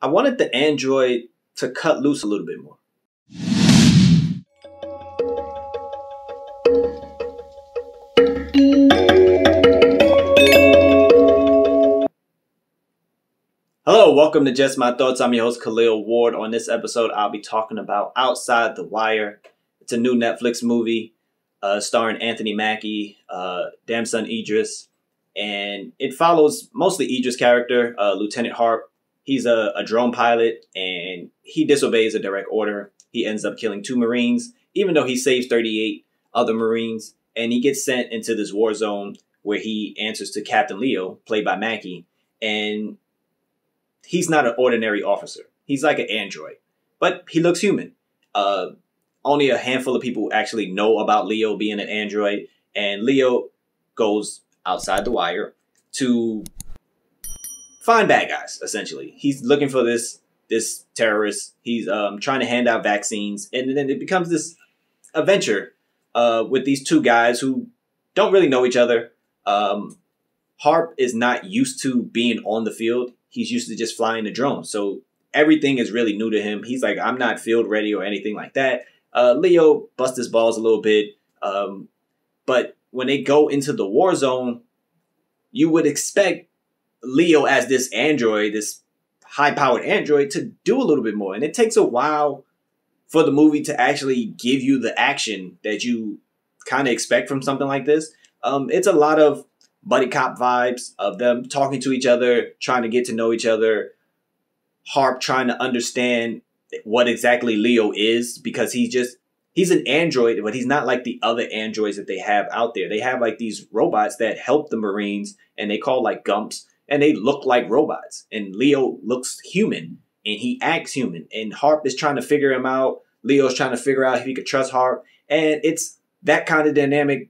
I wanted the android to cut loose a little bit more. Hello, welcome to Just My Thoughts. I'm your host, Khaleel Ward. On this episode, I'll be talking about Outside the Wire. It's a new Netflix movie starring Anthony Mackie, Damson Idris, and it follows mostly Idris' character, Lieutenant Harp. He's a drone pilot, and he disobeys a direct order. He ends up killing 2 Marines, even though he saves 38 other Marines, and he gets sent into this war zone where he answers to Captain Leo, played by Mackie, and he's not an ordinary officer. He's like an android, but he looks human. Only a handful of people actually know about Leo being an android, and Leo goes outside the wire to find bad guys, essentially. He's looking for this terrorist. He's trying to hand out vaccines, and then it becomes this adventure with these 2 guys who don't really know each other. Harp is not used to being on the field. He's used to just flying the drone. So everything is really new to him. He's like, I'm not field ready or anything like that. Leo busts his balls a little bit. But when they go into the war zone, you would expect Leo as this android, this high-powered android, to do a little bit more. And it takes a while for the movie to actually give you the action that you kind of expect from something like this. It's a lot of buddy cop vibes of them talking to each other, trying to get to know each other. Harp trying to understand what exactly Leo is, because he's an android, but he's not like the other androids that they have out there. They have like these robots that help the Marines, and they call like Gumps, and they look like robots. And Leo looks human, and he acts human. And Harp is trying to figure him out. Leo's trying to figure out if he could trust Harp. And it's that kind of dynamic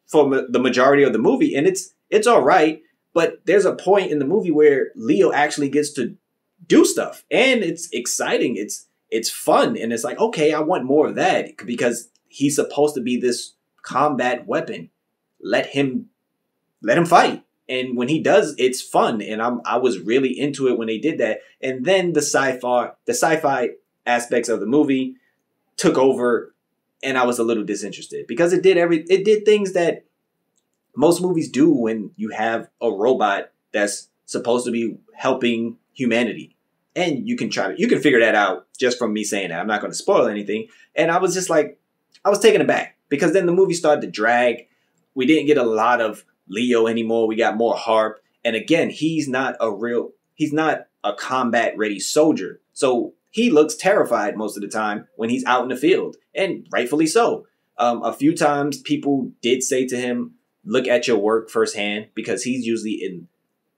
for the majority of the movie, and it's all right. But there's a point in the movie where Leo actually gets to do stuff, and it's exciting. It's fun, and it's like, okay, I want more of that, because he's supposed to be this combat weapon. Let him fight, and when he does, it's fun. And I was really into it when they did that. And then the sci-fi aspects of the movie took over, and I was a little disinterested, because it did things that most movies do when you have a robot that's supposed to be helping humanity. And you can figure that out just from me saying that. I'm not going to spoil anything. And I was just like, I was taken aback, because then the movie started to drag. We didn't get a lot of Leo anymore. We got more Harp. And again, he's not a combat ready soldier. So he looks terrified most of the time when he's out in the field, and rightfully so. A few times people did say to him, look at your work firsthand, because he's usually in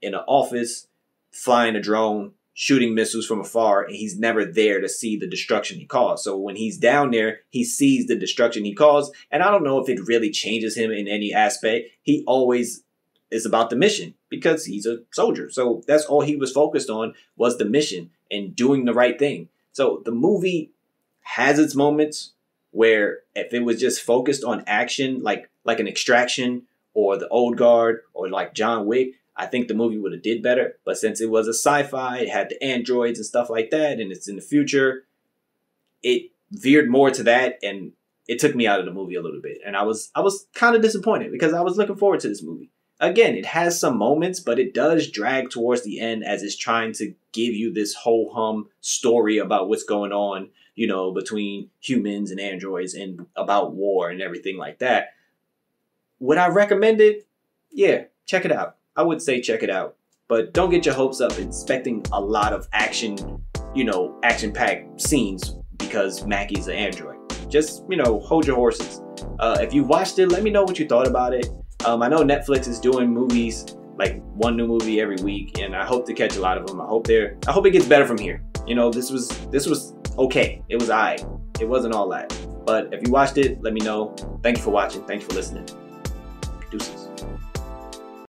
an office flying a drone, shooting missiles from afar, and he's never there to see the destruction he caused. So when he's down there, he sees the destruction he caused. And I don't know if it really changes him in any aspect. He always is about the mission, because he's a soldier. So that's all he was focused on, was the mission and doing the right thing. So the movie has its moments where if it was just focused on action, like an Extraction or the Old Guard or like John Wick, I think the movie would have did better. But since it was a sci-fi, it had the androids and stuff like that, and it's in the future, it veered more to that, and it took me out of the movie a little bit. And I was kind of disappointed, because I was looking forward to this movie. Again, it has some moments, but it does drag towards the end, as it's trying to give you this ho-hum story about what's going on, you know, between humans and androids, and about war and everything like that. Would I recommend it? Yeah, check it out. I would say check it out. But don't get your hopes up expecting a lot of action, you know, action-packed scenes, because Mackie's an android. Just, you know, hold your horses. If you watched it, let me know what you thought about it. I know Netflix is doing movies, like one new movie every week, and I hope to catch a lot of them. I hope it gets better from here. You know, this was okay. It was alright. It wasn't all that. But if you watched it, let me know. Thank you for watching. Thank you for listening. Deuces.